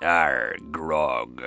Grog.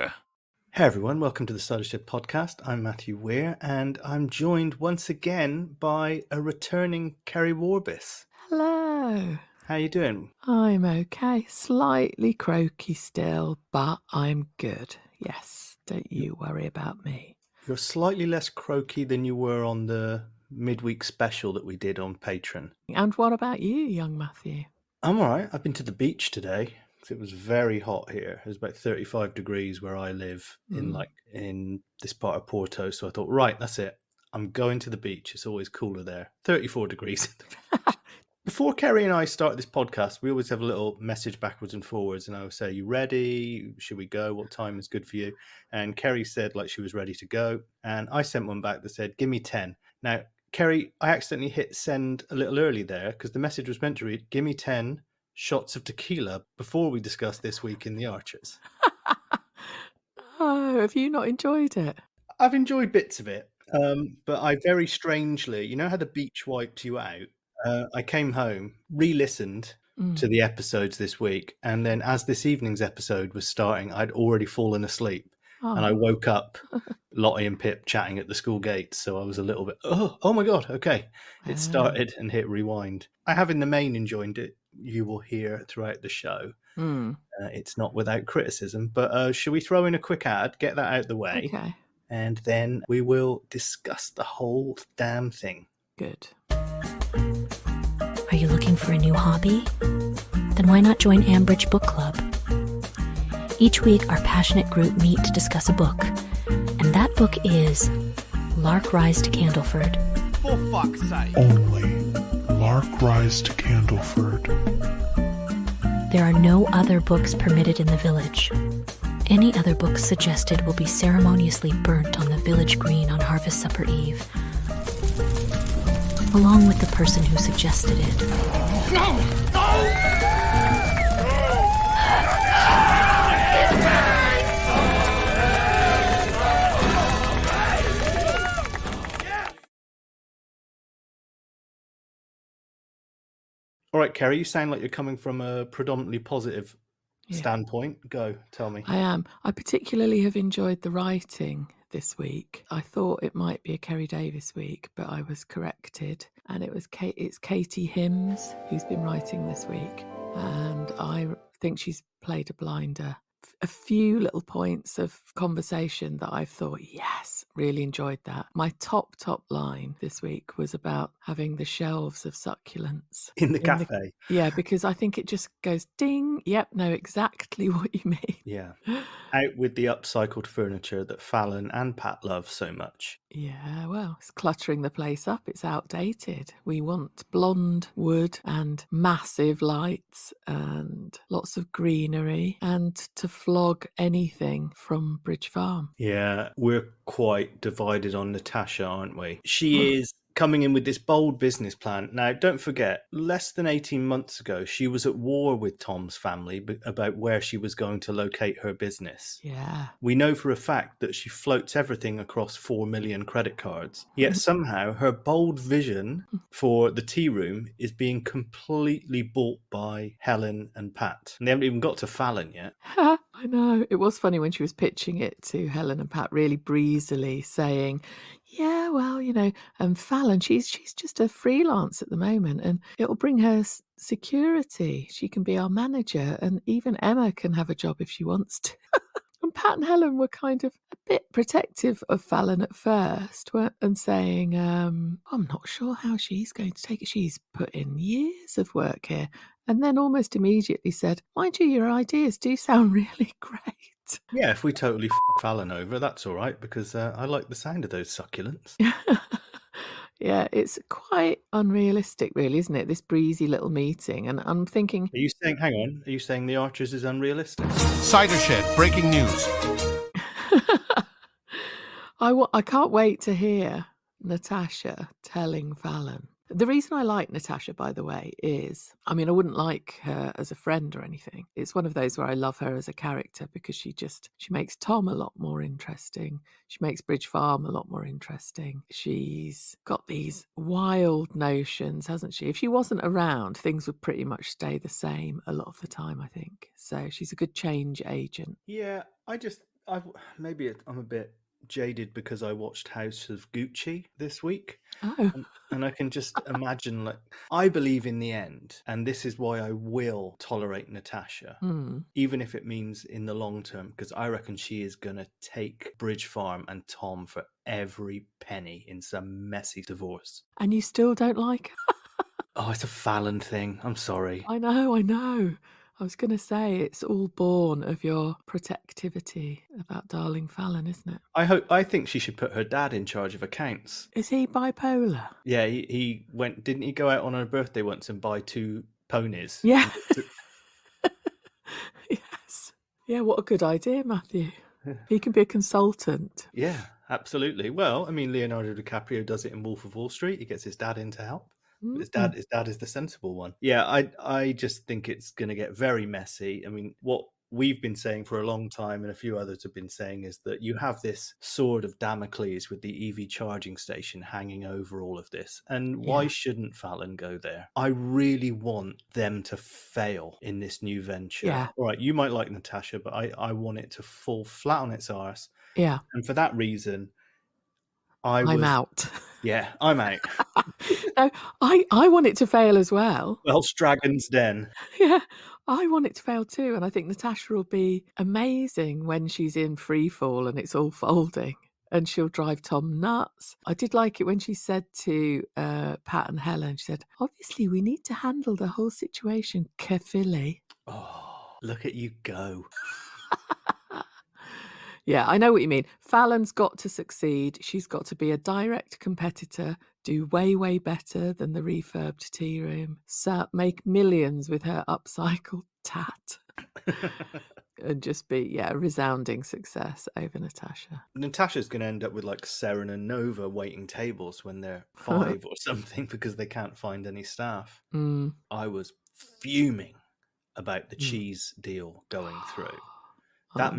Hey everyone, welcome to the Starship Podcast. I'm Matthew Weir, and I'm joined once again by a returning Keri Warbis. Hello. How you doing? I'm okay. Slightly croaky still, but I'm good. Yes, don't you worry about me. You're slightly less croaky than you were on the midweek special that we did on Patreon. And what about you, young Matthew? I'm alright. I've been to the beach today because it was very hot here. It was about 35 degrees where I live in this part of Porto. So I thought, right, that's it. I'm going to the beach. It's always cooler there. 34 degrees at the beach. Before Keri and I started this podcast, we always have a little message backwards and forwards, and I would say, "You ready? Should we go? What time is good for you?" And Keri said like she was ready to go, and I sent one back that said, "Give me 10." Now, Keri, I accidentally hit send a little early there because the message was meant to read, "Give me 10 shots of tequila before we discuss this week in the Archers." Oh, have you not enjoyed it? I've enjoyed bits of it, but I very strangely, you know how the beach wiped you out? I came home, re-listened to the episodes this week, and then as this evening's episode was starting, I'd already fallen asleep. And I woke up, Lottie and Pip chatting at the school gates, so I was a little bit, oh my God, okay. It started and hit rewind. I have in the main enjoyed it. You will hear throughout the show. It's not without criticism, but should we throw in a quick ad, get that out the way, and then we will discuss the whole damn thing. Good. Are you looking for a new hobby? Then why not join Ambridge Book Club? Each week, our passionate group meet to discuss a book, and that book is Lark Rise to Candleford. For fuck's sake! Only Lark Rise to Candleford. There are no other books permitted in the village. Any other books suggested will be ceremoniously burnt on the village green on Harvest Supper Eve, along with the person who suggested it. All right, Keri, you sound like you're coming from a predominantly positive standpoint. Go, tell me. I am. I particularly have enjoyed the writing this week. I thought it might be a Keri Davis week, but I was corrected, and it's Katie Hims who's been writing this week, and I think she's played a blinder. A few little points of conversation that I've thought, yes, really enjoyed that. My top line this week was about having the shelves of succulents in the cafe. Because I think it just goes ding. Yep, know exactly what you mean. Yeah. Out with the upcycled furniture that Fallon and Pat love so much. Yeah, well, it's cluttering the place up. It's outdated. We want blonde wood and massive lights and lots of greenery and to flog anything from Bridge Farm. Yeah, we're quite divided on Natasha, aren't we? She is coming in with this bold business plan. Now, don't forget, less than 18 months ago, she was at war with Tom's family about where she was going to locate her business. Yeah. We know for a fact that she floats everything across 4 million credit cards. Yet somehow her bold vision for the tea room is being completely bought by Helen and Pat. And they haven't even got to Fallon yet. I know. It was funny when she was pitching it to Helen and Pat really breezily saying, yeah, well, and Fallon, she's just a freelance at the moment and it'll bring her security. She can be our manager and even Emma can have a job if she wants to. And Pat and Helen were kind of a bit protective of Fallon at first and saying, I'm not sure how she's going to take it. She's put in years of work here. And then almost immediately said, mind you, your ideas do sound really great. Yeah, if we totally Fallon over, that's all right, because I like the sound of those succulents. Yeah, it's quite unrealistic, really, isn't it? This breezy little meeting. And I'm thinking... Are you saying The Archers is unrealistic? Cider Shed, breaking news. I can't wait to hear Natasha telling Fallon The reason I like Natasha, by the way, is, I mean, I wouldn't like her as a friend or anything. It's one of those where I love her as a character because she makes Tom a lot more interesting. She makes Bridge Farm a lot more interesting. She's got these wild notions, hasn't she? If she wasn't around, things would pretty much stay the same a lot of the time, I think. So she's a good change agent. Yeah, I'm a bit jaded because I watched House of Gucci this week. Oh. And I can just imagine, like, I believe in the end, and this is why I will tolerate Natasha, even if it means in the long term, because I reckon she is going to take Bridge Farm and Tom for every penny in some messy divorce. And you still don't like her? Oh, it's a Fallon thing. I'm sorry. I know. I was going to say it's all born of your protectivity about darling Fallon, isn't it? I think she should put her dad in charge of accounts. Is he bipolar? Yeah, he went. Didn't he go out on her birthday once and buy 2 ponies? Yeah. Yes. Yeah, what a good idea, Matthew. He can be a consultant. Yeah, absolutely. Well, I mean, Leonardo DiCaprio does it in Wolf of Wall Street. He gets his dad in to help. But his dad is the sensible one. Yeah, I just think it's going to get very messy. I mean, what we've been saying for a long time, and a few others have been saying, is that you have this sword of Damocles with the EV charging station hanging over all of this. And why shouldn't Fallon go there? I really want them to fail in this new venture. Yeah. All right, you might like Natasha, but I want it to fall flat on its arse. Yeah. And for that reason, I'm out. Yeah, I'm out. No, I want it to fail as well. Welsh Dragon's Den. Yeah, I want it to fail too. And I think Natasha will be amazing when she's in free fall and it's all folding. And she'll drive Tom nuts. I did like it when she said to Pat and Helen, she said, obviously we need to handle the whole situation carefully. Oh, look at you go. Yeah, I know what you mean. Fallon's got to succeed. She's got to be a direct competitor, do way, way better than the refurbed tea room, make millions with her upcycled tat, and just be, a resounding success over Natasha. Natasha's going to end up with like Seren and Nova waiting tables when they're 5 or something because they can't find any staff. I was fuming about the cheese deal going through. That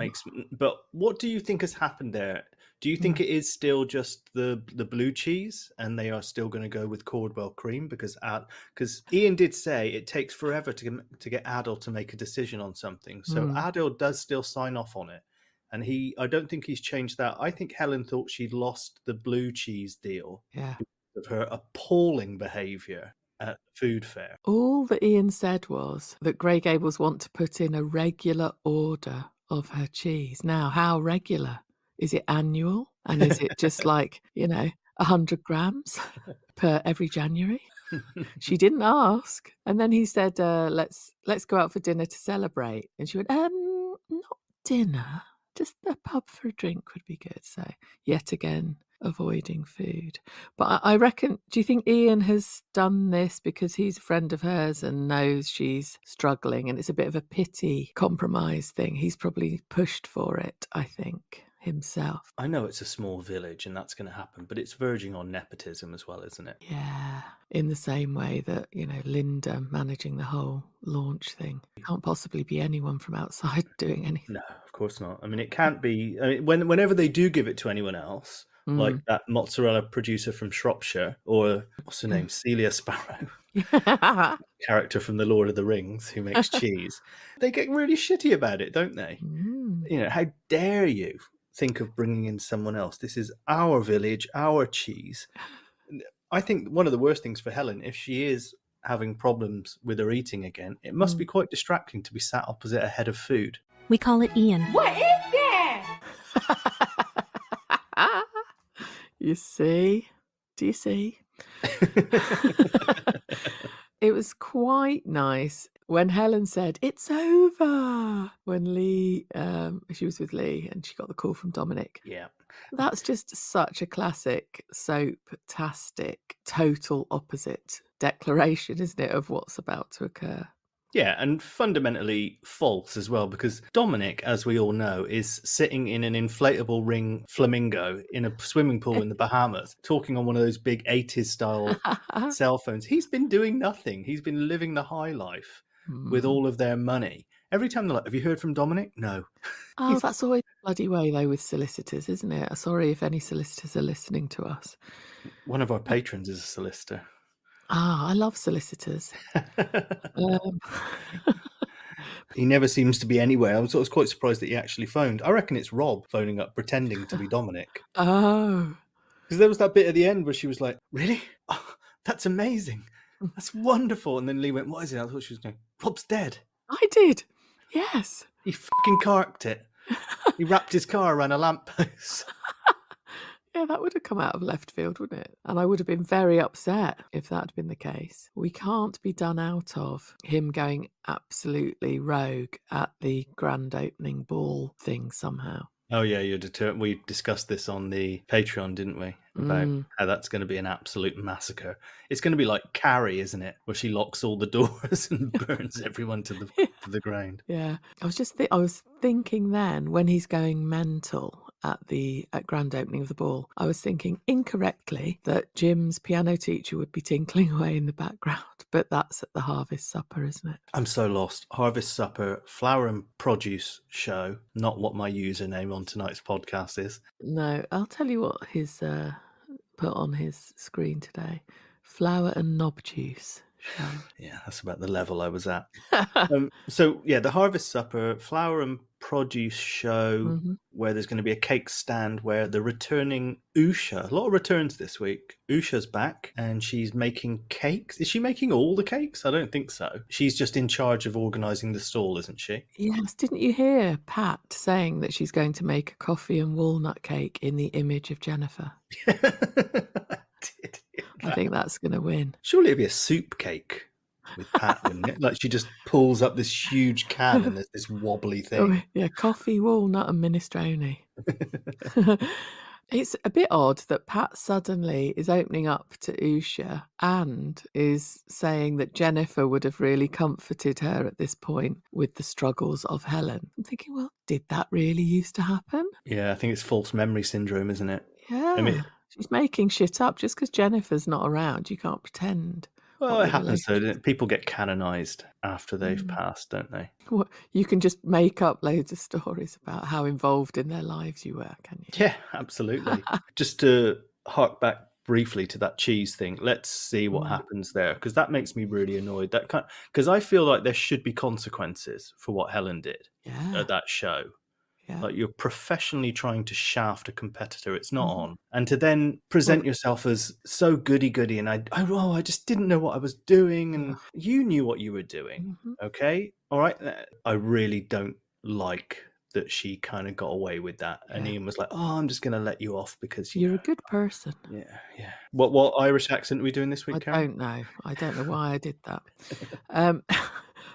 but what do you think has happened there? Do you think it is still just the blue cheese and they are still going to go with Cordwell cream? Because Ian did say it takes forever to get Adil to make a decision on something. So Adil does still sign off on it. And I don't think he's changed that. I think Helen thought she'd lost the blue cheese deal because of her appalling behaviour at the food fair. All that Ian said was that Grey Gables want to put in a regular order of her cheese. Now, how regular? Is it annual? And is it just like, 100 grams per every January? She didn't ask. And then he said, let's go out for dinner to celebrate. And she went, not dinner, just a pub for a drink would be good. So yet again, avoiding food. But I reckon, do you think Ian has done this because he's a friend of hers and knows she's struggling and it's a bit of a pity compromise thing? He's probably pushed for it, I think, himself. I know it's a small village and that's going to happen, but it's verging on nepotism as well, isn't it? Yeah, in the same way that, Linda managing the whole launch thing. Can't possibly be anyone from outside doing anything. No, of course not. I mean, it can't be. I mean, whenever they do give it to anyone else, like that mozzarella producer from Shropshire, or what's her name, Celia Sparrow, character from The Lord of the Rings who makes cheese, they get really shitty about it, don't they? How dare you think of bringing in someone else? This is our village, our cheese. I think one of the worst things for Helen, if she is having problems with her eating again, it must be quite distracting to be sat opposite a head of food. We call it Ian. What is that? You see? Do you see? It was quite nice when Helen said, "It's over," when Lee, she was with Lee and she got the call from Dominic. Yeah. That's just such a classic soap-tastic, total opposite declaration, isn't it, of what's about to occur. Yeah, and fundamentally false as well, because Dominic, as we all know, is sitting in an inflatable ring flamingo in a swimming pool in the Bahamas, talking on one of those big 80s style cell phones. He's been doing nothing. He's been living the high life with all of their money. Every time they're like, have you heard from Dominic? No. Oh, that's always the bloody way, though, with solicitors, isn't it? Sorry if any solicitors are listening to us. One of our patrons is a solicitor. Ah, I love solicitors. He never seems to be anywhere. I was quite surprised that he actually phoned. I reckon it's Rob phoning up, pretending to be Dominic. Oh. Because there was that bit at the end where she was like, really? Oh, that's amazing. That's wonderful. And then Lee went, what is it? I thought she was going, Rob's dead. I did. Yes. He fucking carked it. He wrapped his car around a lamppost. Yeah, that would have come out of left field, wouldn't it? And I would have been very upset if that had been the case. We can't be done out of him going absolutely rogue at the grand opening ball thing somehow. Oh, yeah, you're determined. We discussed this on the Patreon, didn't we? About how that's going to be an absolute massacre. It's going to be like Carrie, isn't it? Where she locks all the doors and burns everyone to the ground. Yeah. I was thinking then, when he's going mental at grand opening of the ball, I was thinking incorrectly that Jim's piano teacher would be tinkling away in the background, but that's at the Harvest Supper, isn't it? I'm so lost. Harvest Supper, Flower and Produce Show, not what my username on tonight's podcast is. No, I'll tell you what his put on his screen today. Flower and Knob Juice Show. Yeah, that's about the level I was at. The Harvest Supper, Flower and Produce Show, where there's going to be a cake stand where the returning Usha, a lot of returns this week. Usha's back and she's making cakes. Is she making all the cakes? I don't think so. She's just in charge of organising the stall, isn't she? Yes, didn't you hear Pat saying that she's going to make a coffee and walnut cake in the image of Jennifer? I did hear that. I think that's going to win. Surely it'd be a soup cake with Pat, wouldn't it? Like she just pulls up this huge can and there's this wobbly thing. Oh, yeah, coffee, walnut and minestrone. It's a bit odd that Pat suddenly is opening up to Usha and is saying that Jennifer would have really comforted her at this point with the struggles of Helen. I'm thinking, well, did that really used to happen? Yeah, I think it's false memory syndrome, isn't it? Yeah. I mean, she's making shit up just because Jennifer's not around. You can't pretend. well, it happens though, doesn't it? People get canonized after they've passed, don't they? What, you can just make up loads of stories about how involved in their lives you were, can you? Yeah, absolutely. Just to hark back briefly to that cheese thing, let's see what happens there, because that makes me really annoyed. Because I feel like there should be consequences for what Helen did at that show. Yeah. Like you're professionally trying to shaft a competitor. It's not on. And to then present yourself as so goody-goody and I just didn't know what I was doing and you knew what you were doing. Okay? All right? I really don't like that she kind of got away with that. And Ian was like, oh, I'm just going to let you off because you're a good person. Yeah, yeah. What Irish accent are we doing this week, Karen? I don't know why I did that.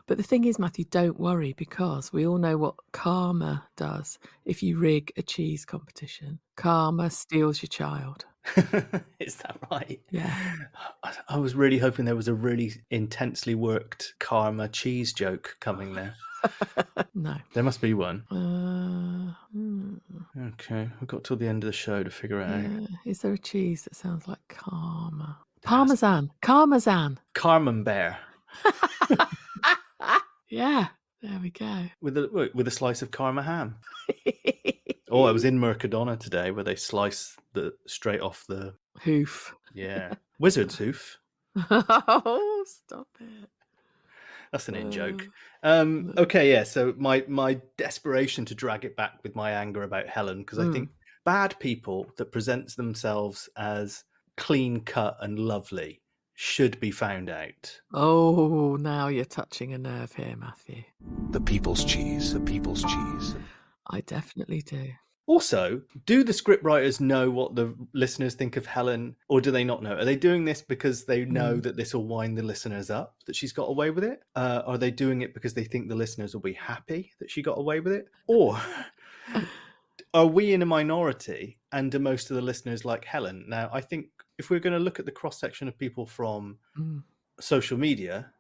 But the thing is, Matthew, don't worry, because we all know what karma does if you rig a cheese competition. Karma steals your child. Is that right? Yeah. I was really hoping there was a really intensely worked karma cheese joke coming there. No. There must be one. Okay, we've got till the end of the show to figure it out. Is there a cheese that sounds like karma? Parmesan. Parmesan. Camembert. Yeah, there we go. With a slice of karma ham. Oh, I was in Mercadona today where they slice straight off the hoof. Yeah. Wizard's hoof. Oh, stop it. That's an in-joke. Okay, yeah, so my desperation to drag it back with my anger about Helen, because I think bad people that presents themselves as clean-cut and lovely should be found out. Oh, now you're touching a nerve here, Matthew. The people's cheese, the people's cheese. I definitely do. Also, do the scriptwriters know what the listeners think of Helen, or do they not know? Are they doing this because they know that this will wind the listeners up, that she's got away with it? Are they doing it because they think the listeners will be happy that she got away with it? Or are we in a minority and do most of the listeners like Helen? Now, I think if we're going to look at the cross-section of people from social media,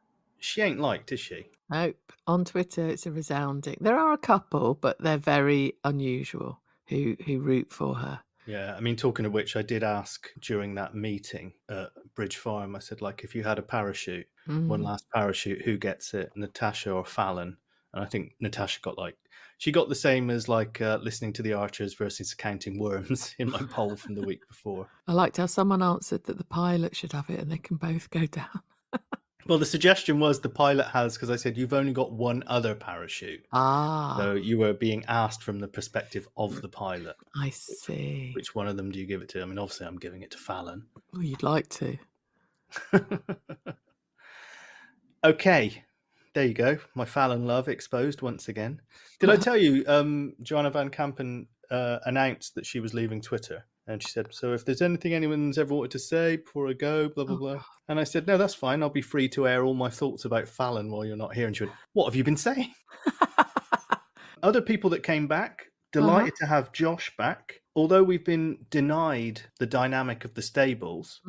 She ain't liked, is she? Nope. On Twitter, it's a resounding. There are a couple, but they're very unusual who root for her. Yeah, I mean, talking of which, I did ask during that meeting at Bridge Farm, I said, like, if you had a parachute, one last parachute, who gets it, Natasha or Fallon? And I think Natasha got she got the same as listening to the Archers versus Counting Worms in my poll from the week before. I liked how someone answered that the pilot should have it and they can both go down. Well, the suggestion was the pilot has, because I said, you've only got one other parachute. Ah. So you were being asked from the perspective of the pilot. I see. Which one of them do you give it to? I mean, obviously, I'm giving it to Fallon. Well, you'd like to. Okay, there you go. My Fallon love exposed once again. Did I tell you Joanna Van Kampen announced that she was leaving Twitter? And she said, so if there's anything anyone's ever wanted to say before I go, blah, blah, blah. And I said, no, that's fine. I'll be free to air all my thoughts about Fallon while you're not here. And she went, what have you been saying? Other people that came back, delighted to have Josh back. Although we've been denied the dynamic of the stables,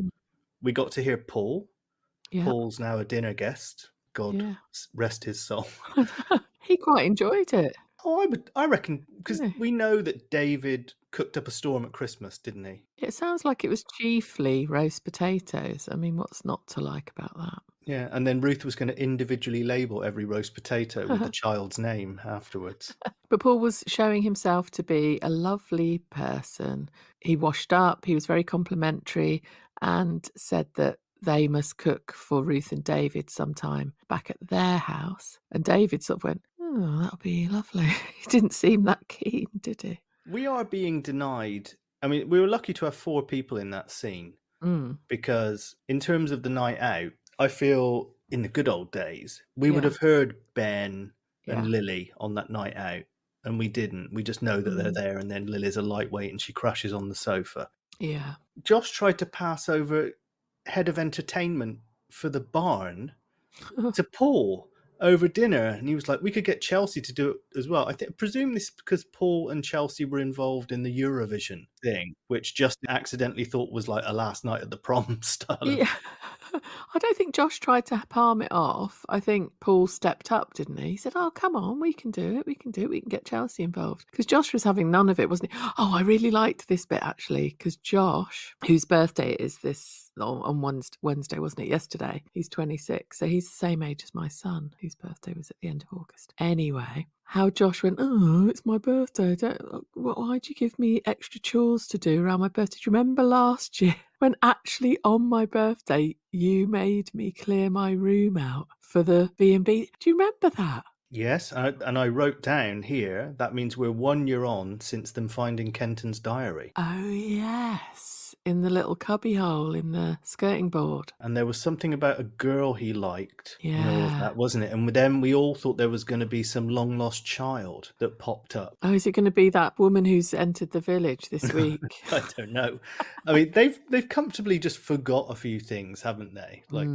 we got to hear Paul. Yeah. Paul's now a dinner guest. God rest his soul. He quite enjoyed it. Oh, I reckon, because we know that David cooked up a storm at Christmas, didn't he? It sounds like it was chiefly roast potatoes. I mean, what's not to like about that? Yeah, and then Ruth was going to individually label every roast potato with the child's name afterwards. But Paul was showing himself to be a lovely person. He washed up, he was very complimentary, and said that they must cook for Ruth and David sometime back at their house. And David sort of went, oh, that'll be lovely. He didn't seem that keen, did he? We are being denied. I mean, we were lucky to have 4 people in that scene because in terms of the night out, I feel in the good old days, we would have heard Ben and Lily on that night out, and we didn't. We just know that they're there, and then Lily's a lightweight and she crashes on the sofa. Yeah. Josh tried to pass over head of entertainment for the barn to Paul over dinner, and he was like, we could get Chelsea to do it as well. I presume this because Paul and Chelsea were involved in the Eurovision thing, which just accidentally thought was like a last night at the prom style. Yeah. I don't think Josh tried to palm it off. I think Paul stepped up, didn't he? He said, oh, come on, we can do it. We can do it. We can get Chelsea involved. Because Josh was having none of it, wasn't he? Oh, I really liked this bit, actually, because Josh, whose birthday it is on Wednesday, wasn't it? Yesterday. He's 26. So he's the same age as my son, whose birthday was at the end of August. Anyway, how Josh went, oh, it's my birthday. Why'd you give me extra chores to do around my birthday? Do you remember last year when actually on my birthday you made me clear my room out for the B&B? Do you remember that? Yes, and I wrote down here, that means we're 1 year on since them finding Kenton's diary. Oh, yes. In the little cubby hole in the skirting board. And there was something about a girl he liked. Yeah. And all of that, wasn't it? And then we all thought there was going to be some long lost child that popped up. Oh, is it going to be that woman who's entered the village this week? I don't know. I mean, they've comfortably just forgot a few things, haven't they? Like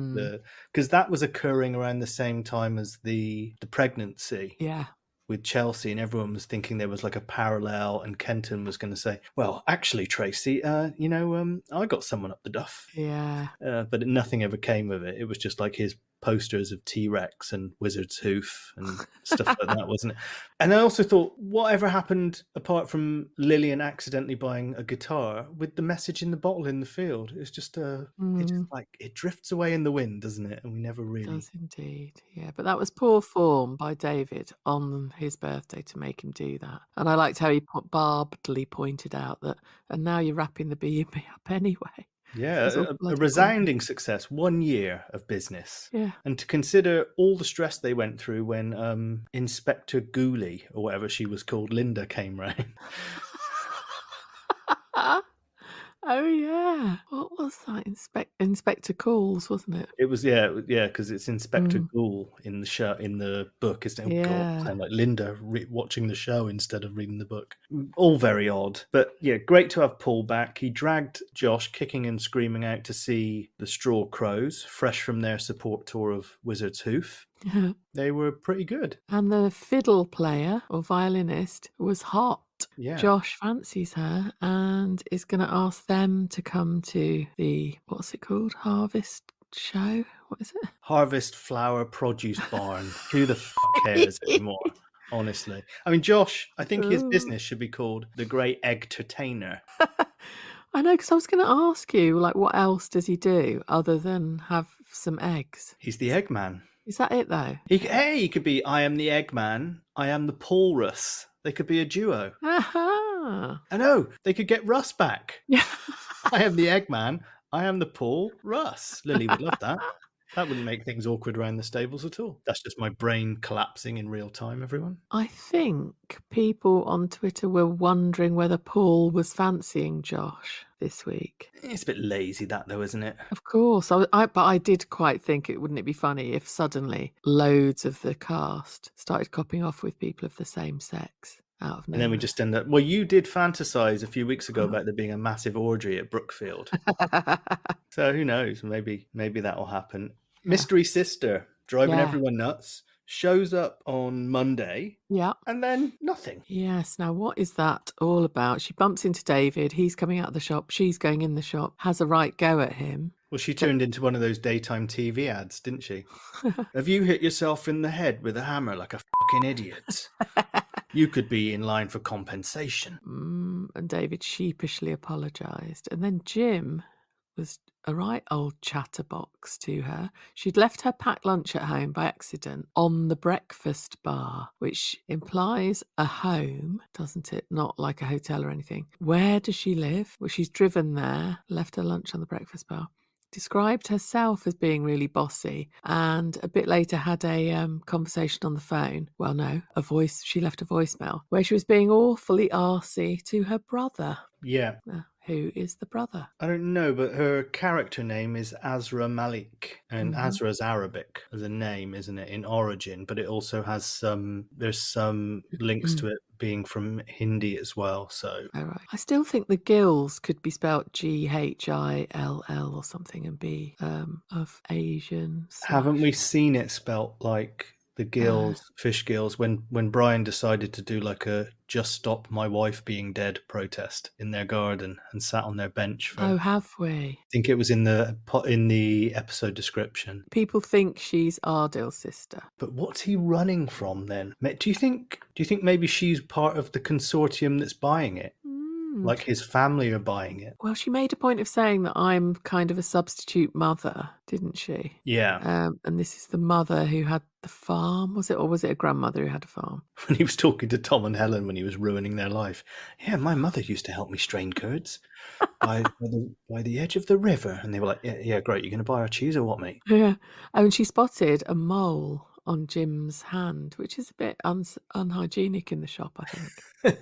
because that was occurring around the same time as the pregnancy. Yeah. With Chelsea, and everyone was thinking there was like a parallel, and Kenton was going to say, well, actually, Tracy, I got someone up the duff. Yeah. But nothing ever came of it. It was just like his posters of T-Rex and Wizard's Hoof and stuff like that, wasn't it? And I also thought, whatever happened apart from Lillian accidentally buying a guitar with the message in the bottle in the field? It's just it drifts away in the wind, doesn't it? And we never really... It does indeed, yeah. But that was poor form by David on his birthday to make him do that. And I liked how he barbedly pointed out that, and now you're wrapping the B&B up anyway. Yeah, a resounding success. 1 year of business. Yeah. And to consider all the stress they went through when Inspector Gooley, or whatever she was called, Linda, came round. Oh, yeah. What was that? Inspector Calls, wasn't it? It was, yeah, because it's Inspector Ghoul in the show, in the book, isn't it? Oh, God, sound like Linda watching the show instead of reading the book. All very odd. But yeah, great to have Paul back. He dragged Josh kicking and screaming out to see the Straw Crows, fresh from their support tour of Wizard's Hoof. Yeah. They were pretty good. And the fiddle player or violinist was hot. Yeah. Josh fancies her and is going to ask them to come to the, what's it called? Harvest show? What is it? Harvest Flower Produce Barn. Who the fuck cares anymore? Honestly. I mean, Josh, I think his Oh. business should be called the Great Egg-tertainer. I know, because I was going to ask you, like, what else does he do other than have some eggs? He's the Eggman. Is that it, though? He could be I am the Eggman, I am the Paulrus. They could be a duo. Aha! I know, they could get Russ back. Yeah. I am the Eggman, I am the Paulrus. Lily would love that. That wouldn't make things awkward around the stables at all. That's just my brain collapsing in real time, everyone. I think people on Twitter were wondering whether Paul was fancying Josh this week. It's a bit lazy, that though, isn't it? Of course, but I did quite think wouldn't it be funny if suddenly loads of the cast started copying off with people of the same sex out of nowhere. And then we just end up. Well, you did fantasize a few weeks ago about there being a massive orgy at Brookfield. So who knows? Maybe that will happen. Mystery Sister driving everyone nuts shows up on Monday. Yeah. And then nothing. Yes. Now, what is that all about? She bumps into David. He's coming out of the shop. She's going in the shop. Has a right go at him. Well, she turned into one of those daytime TV ads, didn't she? Have you hit yourself in the head with a hammer like a fucking idiot? You could be in line for compensation. And David sheepishly apologised. And then Jim was a right old chatterbox to her. She'd left her packed lunch at home by accident on the breakfast bar, which implies a home, doesn't it? Not like a hotel or anything. Where does she live? Well, she's driven there, left her lunch on the breakfast bar. Described herself as being really bossy, and a bit later had a conversation on the phone. Well, no, she left a voicemail where she was being awfully arsey to her brother. Yeah. Who is the brother? I don't know, but her character name is Azra Malik, and Azra's Arabic as a name, isn't it, in origin? But it also has there's some links to it being from Hindi as well. So, right. I still think the gills could be spelt Ghill or something, and be of Asian. Haven't we seen it spelt like the gills, fish gills, when Brian decided to do like a "Just Stop My Wife Being Dead" protest in their garden and sat on their bench for. Oh, have we? I think it was in the episode description. People think she's Ardil's sister. But what's he running from then? Do you think maybe she's part of the consortium that's buying it? Like his family are buying it. Well, she made a point of saying that I'm kind of a substitute mother, didn't she? Yeah. And this is the mother who had the farm, was it? Or was it a grandmother who had a farm? When he was talking to Tom and Helen when he was ruining their life. Yeah, my mother used to help me strain curds by the edge of the river. And they were like, yeah, great. You're going to buy our cheese or what, mate? Yeah. And she spotted a mole on Jim's hand, which is a bit unhygienic in the shop, I think.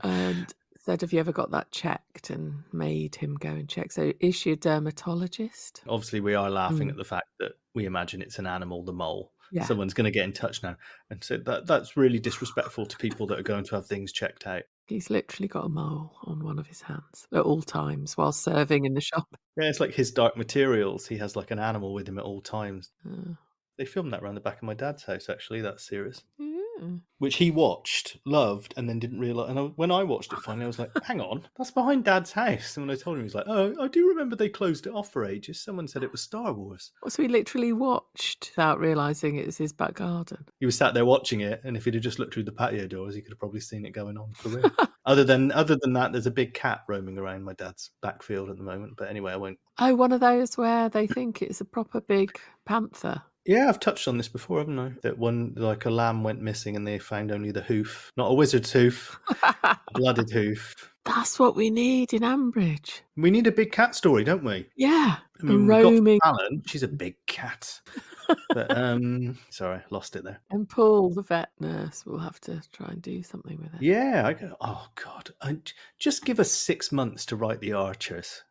And said, have you ever got that checked, and made him go and check. So is she a dermatologist? Obviously, we are laughing at the fact that we imagine it's an animal, the mole. Yeah. Someone's going to get in touch now. And so that's really disrespectful to people that are going to have things checked out. He's literally got a mole on one of his hands at all times while serving in the shop. Yeah, it's like his Dark Materials. He has like an animal with him at all times. They filmed that around the back of my dad's house, actually, that series. Which he watched, loved, and then didn't realise. And when I watched it finally, I was like, hang on, that's behind Dad's house. And when I told him, he was like, oh, I do remember they closed it off for ages. Someone said it was Star Wars. So he literally watched without realising it was his back garden. He was sat there watching it, and if he'd have just looked through the patio doors, he could have probably seen it going on for real. Other than that, there's a big cat roaming around my dad's backfield at the moment. But anyway, I won't. Oh, one of those where they think it's a proper big panther. Yeah, I've touched on this before, haven't I? That one, like a lamb went missing and they found only the hoof. Not a wizard's hoof, a blooded hoof. That's what we need in Ambridge. We need a big cat story, don't we? Yeah. I mean, roaming. we've got Fallon. She's a big cat. But, sorry, lost it there. And Paul, the vet nurse, will have to try and do something with it. Yeah. Oh, God. Just give us 6 months to write The Archers.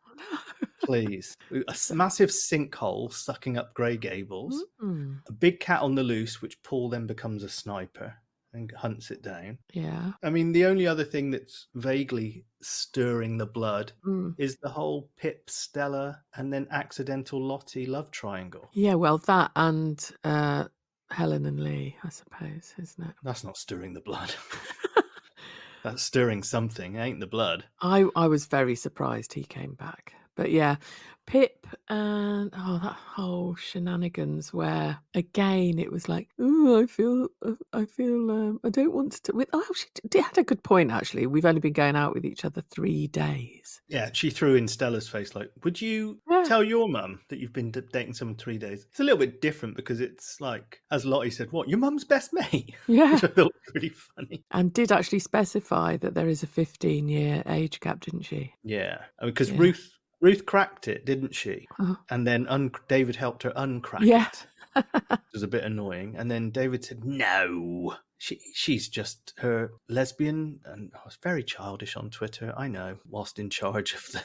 Please. A massive sinkhole sucking up Grey Gables. A big cat on the loose, which Paul then becomes a sniper and hunts it down. Yeah. I mean, the only other thing that's vaguely stirring the blood is the whole Pip, Stella, and then accidental Lottie love triangle. Yeah, well, that and Helen and Lee, I suppose, isn't it? That's not stirring the blood. That's stirring something. It ain't the blood. I was very surprised he came back, But yeah, Pip and that whole shenanigans where again it was like, oh, I don't want to. She had a good point actually. We've only been going out with each other 3 days. Yeah, she threw in Stella's face like, would you tell your mum that you've been dating someone 3 days? It's a little bit different because it's like, as Lottie said, what, your mum's best mate? Yeah. Which I thought was really funny. And did actually specify that there is a 15-year age gap, didn't she? Yeah, because Yeah. Ruth cracked it, didn't she? Uh-huh. And then David helped her uncrack Yeah. it. Which was a bit annoying. And then David said, no, she's just her lesbian. And I was very childish on Twitter, I know, whilst in charge of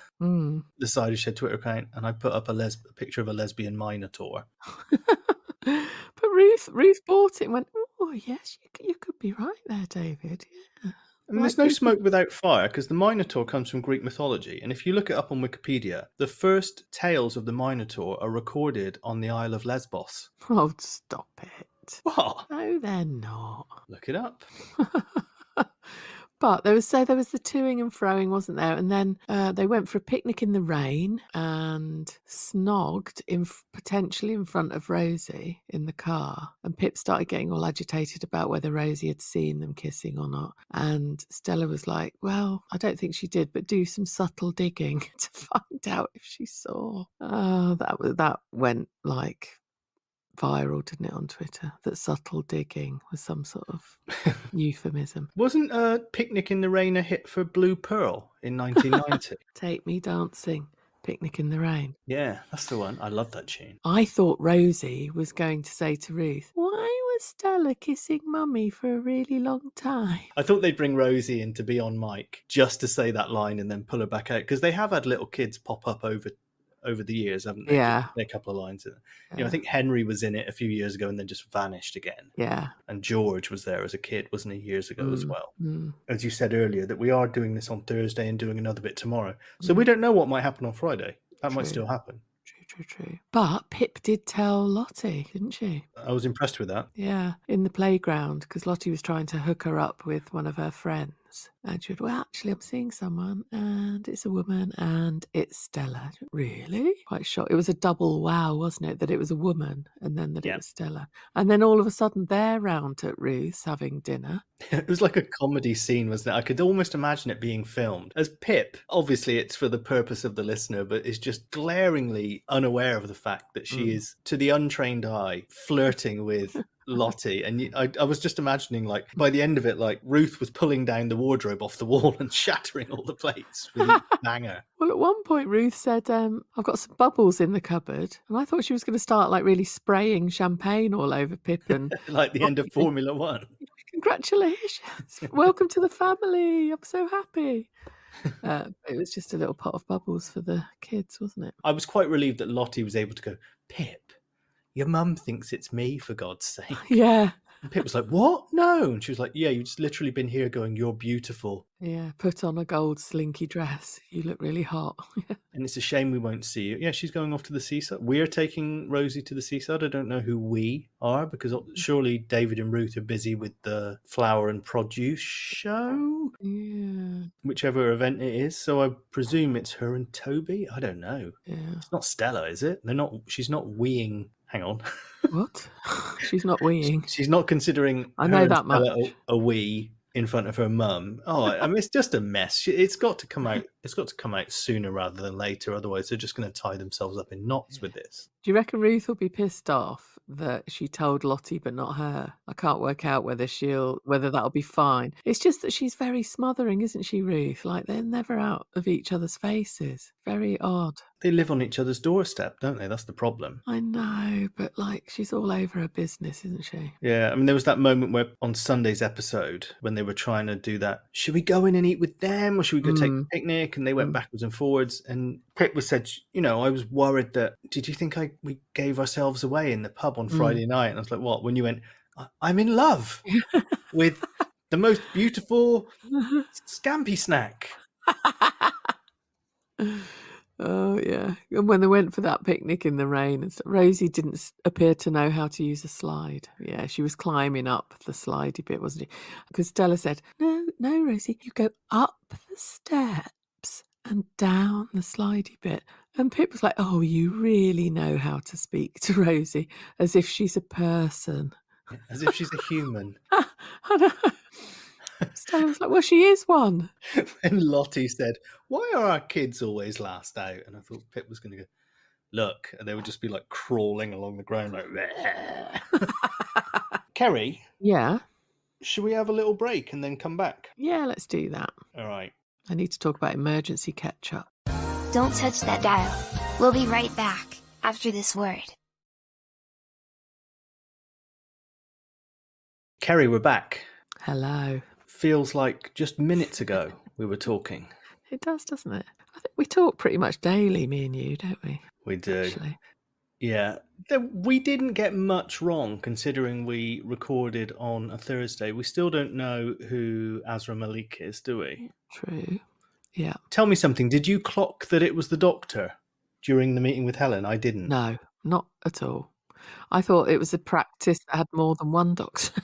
the Cider Shed Twitter account. And I put up a picture of a lesbian minotaur. But Ruth bought it and went, oh, yes, you could be right there, David. Yeah. And there's no smoke without fire, because the Minotaur comes from Greek mythology. And if you look it up on Wikipedia, the first tales of the Minotaur are recorded on the Isle of Lesbos. Oh, stop it. What? No, they're not. Look it up. But there was the toing and froing, wasn't there? And then they went for a picnic in the rain and snogged potentially in front of Rosie in the car. And Pip started getting all agitated about whether Rosie had seen them kissing or not. And Stella was like, well, I don't think she did, but do some subtle digging to find out if she saw. Oh, that went like viral, didn't it, on Twitter, that subtle digging was some sort of euphemism. Wasn't Picnic in the Rain a hit for Blue Pearl in 1990? Take Me Dancing, Picnic in the Rain. Yeah, that's the one. I love that tune. I thought Rosie was going to say to Ruth, why was Stella kissing Mummy for a really long time? I thought they'd bring Rosie in to be on mic just to say that line and then pull her back out, because they have had little kids pop up over the years, haven't they? Yeah. A couple of lines. I think Henry was in it a few years ago and then just vanished again. Yeah. And George was there as a kid, wasn't he, years ago as well? As you said earlier, that we are doing this on Thursday and doing another bit tomorrow. So we don't know what might happen on Friday. That might still happen. True. But Pip did tell Lottie, didn't she? I was impressed with that. Yeah, in the playground, because Lottie was trying to hook her up with one of her friends. And she went, well, actually, I'm seeing someone, and it's a woman, and it's Stella. Really? Quite shocked. It was a double wow, wasn't it? That it was a woman, and then that it was Stella. And then all of a sudden, they're round at Ruth's having dinner. It was like a comedy scene, wasn't it? I could almost imagine it being filmed. As Pip, obviously it's for the purpose of the listener, but is just glaringly unaware of the fact that she is, to the untrained eye, flirting with Lottie. And I was just imagining, like, by the end of it, like, Ruth was pulling down the wardrobe off the wall and shattering all the plates with each banger. Well, at one point, Ruth said, I've got some bubbles in the cupboard. And I thought she was going to start, like, really spraying champagne all over Pip. And like the end of Formula One. Congratulations. Welcome to the family. I'm so happy. It was just a little pot of bubbles for the kids, wasn't it? I was quite relieved that Lottie was able to go, Pip, your mum thinks it's me, for God's sake. Yeah. And Pip was like, what? No. And she was like, yeah, you've just literally been here going, you're beautiful. Yeah, put on a gold slinky dress. You look really hot. And it's a shame we won't see you. Yeah, she's going off to the seaside. We're taking Rosie to the seaside. I don't know who we are, because surely David and Ruth are busy with the flower and produce show. Yeah. Whichever event it is. So I presume it's her and Toby. I don't know. Yeah. It's not Stella, is it? She's not weeing. Hang on. What? She's not weeing. She's not considering I know that much. a wee in front of her mum. Oh, I mean, it's just a mess. It's got to come out. It's got to come out sooner rather than later. Otherwise, they're just going to tie themselves up in knots with this. Do you reckon Ruth will be pissed off that she told Lottie but not her? I can't work out whether that'll be fine. It's just that she's very smothering, isn't she, Ruth? Like, they're never out of each other's faces. Very odd. They live on each other's doorstep, don't they? That's the problem. I know, but like, she's all over her business, isn't she? Yeah, I mean, there was that moment where on Sunday's episode when they were trying to do that, should we go in and eat with them or should we go take a picnic? And they went backwards and forwards. And Pip said, I was worried that, did you think we gave ourselves away in the pub on Friday night? And I was like, what? When you went, I'm in love with the most beautiful scampi snack. Oh, yeah. And when they went for that picnic in the rain, and Rosie didn't appear to know how to use a slide. Yeah, she was climbing up the slidey bit, wasn't she? Because Stella said, no, Rosie, you go up the steps and down the slidey bit. And Pip was like, oh, you really know how to speak to Rosie as if she's a person. As if she's a human. I know. Stella was like, well, she is one. When Lottie said, why are our kids always last out? And I thought Pip was going to go, look, and they would just be like crawling along the ground like, Keri, Yeah. should we have a little break and then come back? Yeah, let's do that. All right. I need to talk about emergency ketchup. Don't touch that dial. We'll be right back after this word. Keri, we're back. Hello. Feels like just minutes ago we were talking. It does, doesn't it? I think we talk pretty much daily, me and you, don't we? We do. Actually. Yeah. We didn't get much wrong considering we recorded on a Thursday. We still don't know who Azra Malik is, do we? True. Yeah. Tell me something. Did you clock that it was the doctor during the meeting with Helen? I didn't. No, not at all. I thought it was a practice that had more than one doctor.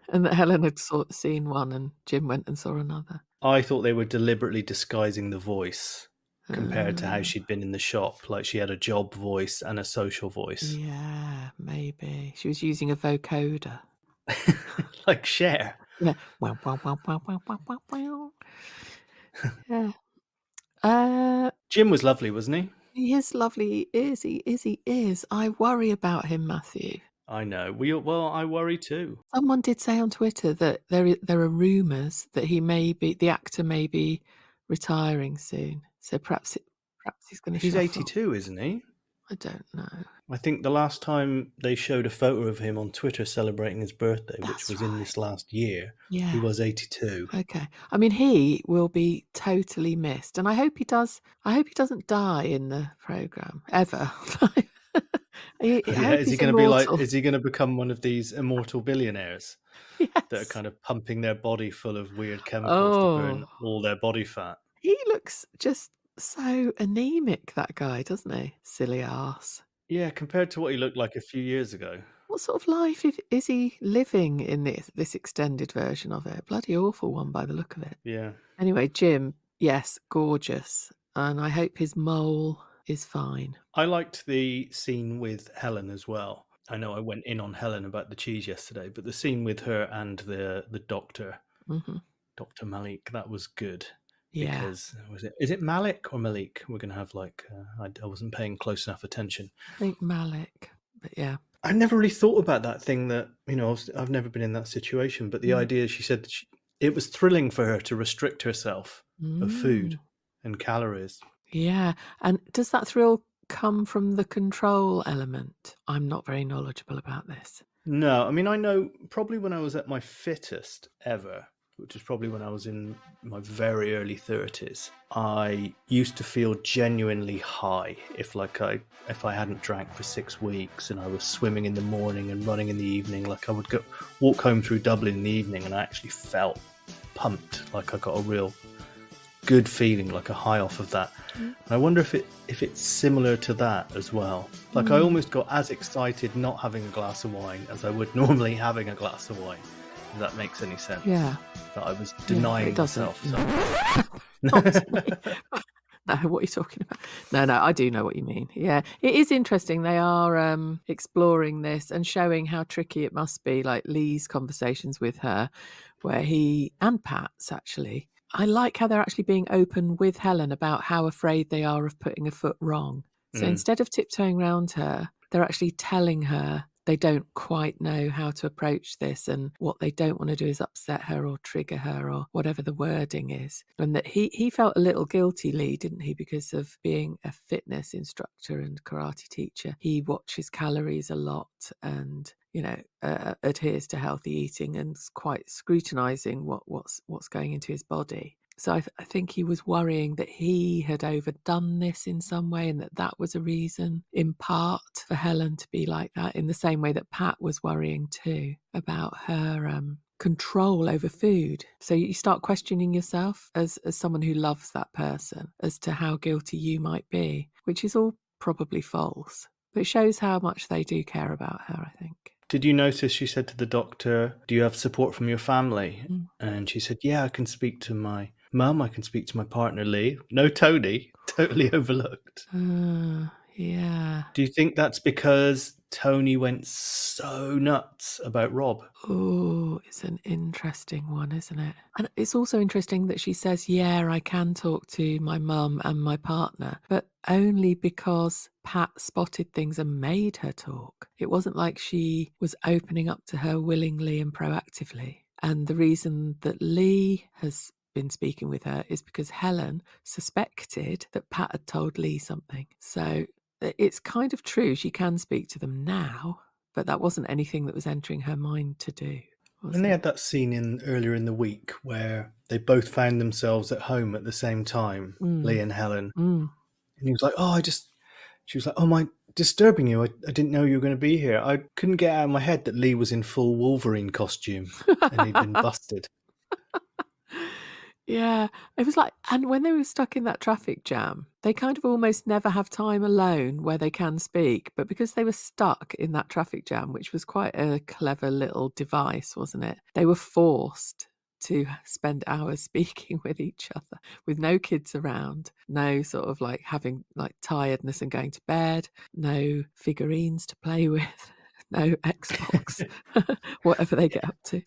And that Helen had seen one and Jim went and saw another. I thought they were deliberately disguising the voice compared to how she'd been in the shop. Like she had a job voice and a social voice. Yeah, maybe. She was using a vocoder. Like Cher. Yeah. Wow, wow, wow, wow, wow, wow, wow, wow. Yeah. Jim was lovely, wasn't he? He is lovely. He is. I worry about him, Matthew. I know. I worry too. Someone did say on Twitter that there are rumours that the actor may be retiring soon. So perhaps he's going to. He's 82, isn't he? I don't know. I think the last time they showed a photo of him on Twitter celebrating his birthday, which was in this last year, Yeah. he was 82. Okay. I mean, he will be totally missed, and I hope he does. I hope he doesn't die in the programme ever. Is he going to be like? Is he going to become one of these immortal billionaires that are kind of pumping their body full of weird chemicals to burn all their body fat? He looks just so anemic, that guy, doesn't he? Silly arse. Yeah, compared to what he looked like a few years ago. What sort of life is he living in this extended version of it? Bloody awful one by the look of it. Yeah. Anyway, Jim, yes, gorgeous, and I hope his mole is fine. I liked the scene with Helen as well. I know I went in on Helen about the cheese yesterday, but the scene with her and the doctor, Dr. Malik, that was good. Yeah. Because is it Malik or Malik? We're going to have I wasn't paying close enough attention. I think Malik, but yeah. I never really thought about that thing that, I've never been in that situation, but the idea she said that it was thrilling for her to restrict herself of food and calories. Yeah. And does that thrill come from the control element? I'm not very knowledgeable about this. No, I mean, I know probably when I was at my fittest ever, which was probably when I was in my very early 30s, I used to feel genuinely high if I hadn't drank for 6 weeks and I was swimming in the morning and running in the evening. Like I would walk home through Dublin in the evening and I actually felt pumped, like I got a real good feeling, like a high off of that. And I wonder if it's similar to that as well. Like I almost got as excited not having a glass of wine as I would normally having a glass of wine. If that makes any sense. Yeah. That I was denying myself. No, what are you talking about? No, I do know what you mean. Yeah, it is interesting. They are exploring this and showing how tricky it must be, like Lee's conversations with her, where he, and Pat's actually, I like how they're actually being open with Helen about how afraid they are of putting a foot wrong. So instead of tiptoeing around her, they're actually telling her they don't quite know how to approach this, and what they don't want to do is upset her or trigger her or whatever the wording is. And that he felt a little guilty, Lee, didn't he, because of being a fitness instructor and karate teacher. He watches calories a lot and adheres to healthy eating and is quite scrutinizing what's going into his body. So I think he was worrying that he had overdone this in some way, and that was a reason, in part, for Helen to be like that, in the same way that Pat was worrying too about her control over food. So you start questioning yourself as someone who loves that person as to how guilty you might be, which is all probably false. But it shows how much they do care about her, I think. Did you notice she said to the doctor, do you have support from your family? And she said, yeah, I can speak to my Mum, I can speak to my partner Lee. No Tony. Totally overlooked. Yeah. Do you think that's because Tony went so nuts about Rob? Oh, it's an interesting one, isn't it? And it's also interesting that she says, yeah, I can talk to my mum and my partner, but only because Pat spotted things and made her talk. It wasn't like she was opening up to her willingly and proactively. And the reason that Lee has been speaking with her is because Helen suspected that Pat had told Lee something. So it's kind of true. She can speak to them now, but that wasn't anything that was entering her mind to do. And they had that scene earlier in the week where they both found themselves at home at the same time, Lee and Helen. And he was like, she was like, oh, am I disturbing you? I didn't know you were going to be here. I couldn't get out of my head that Lee was in full Wolverine costume and he'd been busted. Yeah, it was like, and when they were stuck in that traffic jam, they kind of almost never have time alone where they can speak. But because they were stuck in that traffic jam, which was quite a clever little device, wasn't it? They were forced to spend hours speaking with each other with no kids around, no sort of like having like tiredness and going to bed, no figurines to play with, no Xbox, whatever they get up to.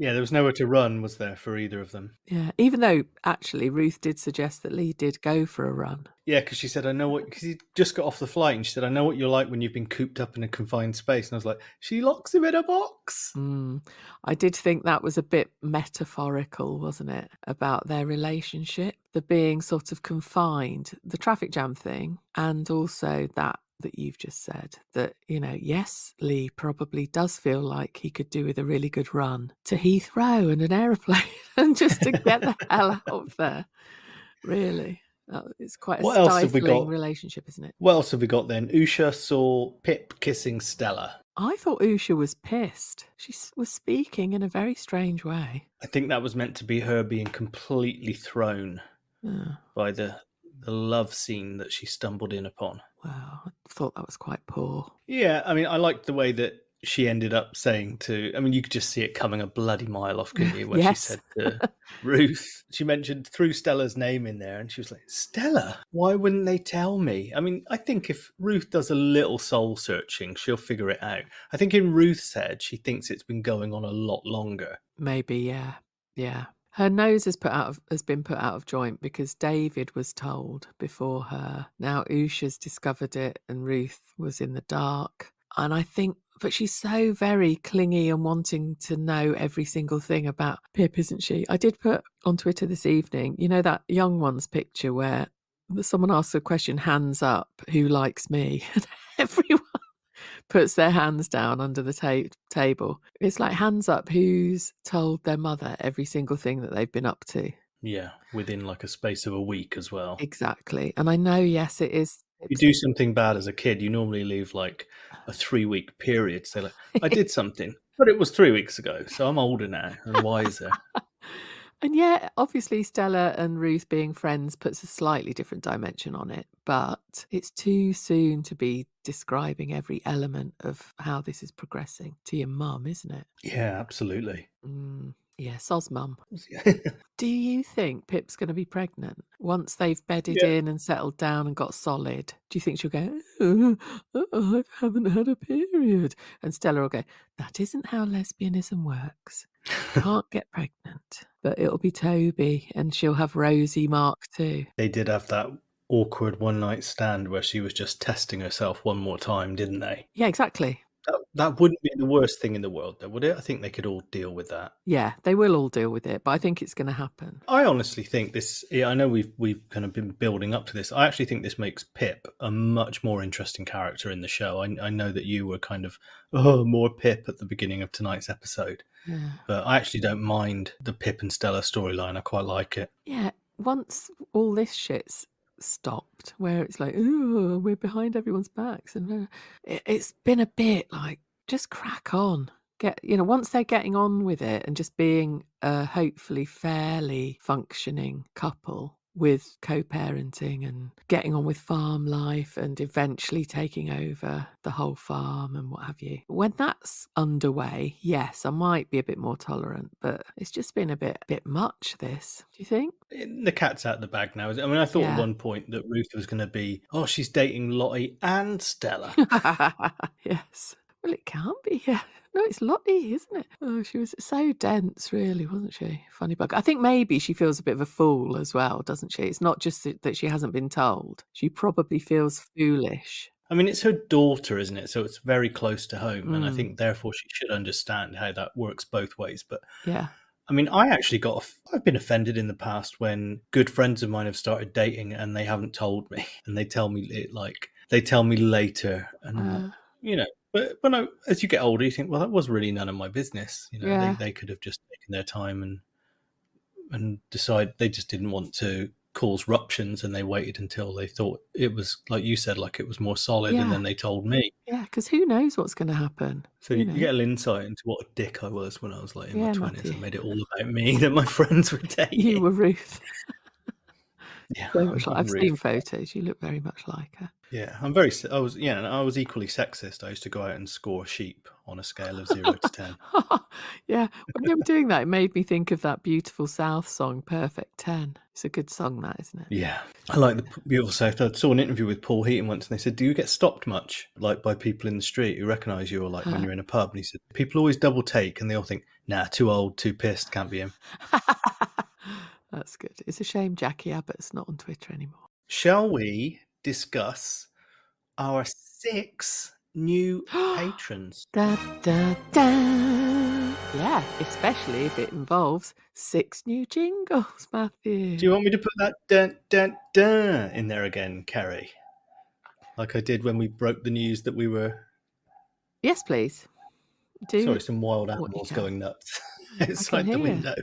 Yeah, there was nowhere to run, was there, for either of them? Yeah, even though actually Ruth did suggest that Lee did go for a run. Yeah, because she said, I know what, because he just got off the flight and she said, I know what you're like when you've been cooped up in a confined space. And I was like, she locks him in a box. I did think that was a bit metaphorical, wasn't it, about their relationship, the being sort of confined, the traffic jam thing, and also that you've just said, that, you know, yes, Lee probably does feel like he could do with a really good run to Heathrow and an aeroplane and just to get the hell out of there. Really. It's quite a stifling relationship, isn't it? What else have we got then? Usha saw Pip kissing Stella. I thought Usha was pissed. She was speaking in a very strange way. I think that was meant to be her being completely thrown by the love scene that she stumbled in upon. Wow, I thought that was quite poor. Yeah, I mean, I liked the way that she ended up saying you could just see it coming a bloody mile off, couldn't you? When Yes. she said to Ruth, she threw Stella's name in there and she was like, Stella? Why wouldn't they tell me? I mean, I think if Ruth does a little soul searching, she'll figure it out. I think in Ruth's head, she thinks it's been going on a lot longer. Maybe, yeah. Yeah. Her nose has been put out of joint because David was told before her. Now Usha's discovered it and Ruth was in the dark. And I think, but she's so very clingy and wanting to know every single thing about Pip, isn't she? I did put on Twitter this evening, you know, that young one's picture where someone asks a question, hands up, who likes me? And everyone puts their hands down under the table. It's like, hands up, who's told their mother every single thing that they've been up to? Yeah, within like a space of a week as well. Exactly. And I know, yes, it is. You do something bad as a kid, you normally leave like a 3-week period. So like, I did something, but it was 3 weeks ago. So I'm older now and wiser. And yeah, obviously Stella and Ruth being friends puts a slightly different dimension on it, but it's too soon to be describing every element of how this is progressing to your mum, isn't it? Yeah, absolutely. Yeah, soz mum. Do you think Pip's going to be pregnant once they've bedded in and settled down and got solid? Do you think she'll go, I haven't had a period? And Stella will go, that isn't how lesbianism works. Can't get pregnant. But it'll be Toby and she'll have Rosie Mark too. They did have that awkward one-night stand where she was just testing herself one more time, didn't they? Yeah, exactly. That wouldn't be the worst thing in the world, though, would it? I think they could all deal with that. Yeah, they will all deal with it, but I think it's going to happen. I honestly think this. I know we've kind of been building up to this. I actually think this makes Pip a much more interesting character in the show. I know that you were kind of more Pip at the beginning of tonight's episode, but I actually don't mind the Pip and Stella storyline. I quite like it. Yeah, once all this shit's stopped, where it's like, oh, we're behind everyone's backs, and it's been a bit like, just crack on, once they're getting on with it and just being a hopefully fairly functioning couple, with co-parenting and getting on with farm life and eventually taking over the whole farm and what have you. When that's underway, yes, I might be a bit more tolerant, but it's just been a bit much, this. Do you think? The cat's out of the bag now. I mean, I thought at one point that Ruth was going to be, oh, she's dating Lottie and Stella. Yes. Well, it can't be. Yeah. No, it's Lottie, isn't it? Oh, she was so dense, really, wasn't she? Funny bug. I think maybe she feels a bit of a fool as well, doesn't she? It's not just that she hasn't been told. She probably feels foolish. I mean, it's her daughter, isn't it? So it's very close to home. And I think, therefore, she should understand how that works both ways. But yeah. I mean, I've been offended in the past when good friends of mine have started dating and they haven't told me. And they tell me later. And, you know, but as you get older, you think, well, that was really none of my business. You know, they could have just taken their time and decide they just didn't want to cause ruptions, and they waited until they thought it was, like you said, like it was more solid, and then they told me. Yeah, because who knows what's going to happen? So you get an insight into what a dick I was when I was like in my 20s. Matthew. I made it all about me that my friends were dating. You were Ruth. Yeah, so much like, I've seen photos. You look very much like her. Yeah, I was equally sexist. I used to go out and score sheep on a scale of 0 to 10. Yeah, when you were doing that, it made me think of that Beautiful South song, Perfect 10. It's a good song, that, isn't it? Yeah, I like the Beautiful South. I saw an interview with Paul Heaton once, and they said, do you get stopped much, like by people in the street who recognise you, or like when you're in a pub? And he said, people always double take, and they all think, nah, too old, too pissed, can't be him. That's good. It's a shame Jackie Abbott's not on Twitter anymore. Shall we discuss our 6 new patrons? Da, da, da. Yeah, especially if it involves 6 new jingles, Matthew. Do you want me to put that dun, dun, dun in there again, Keri? Like I did when we broke the news that we were... Yes, please. Sorry, some wild animals going nuts outside the window.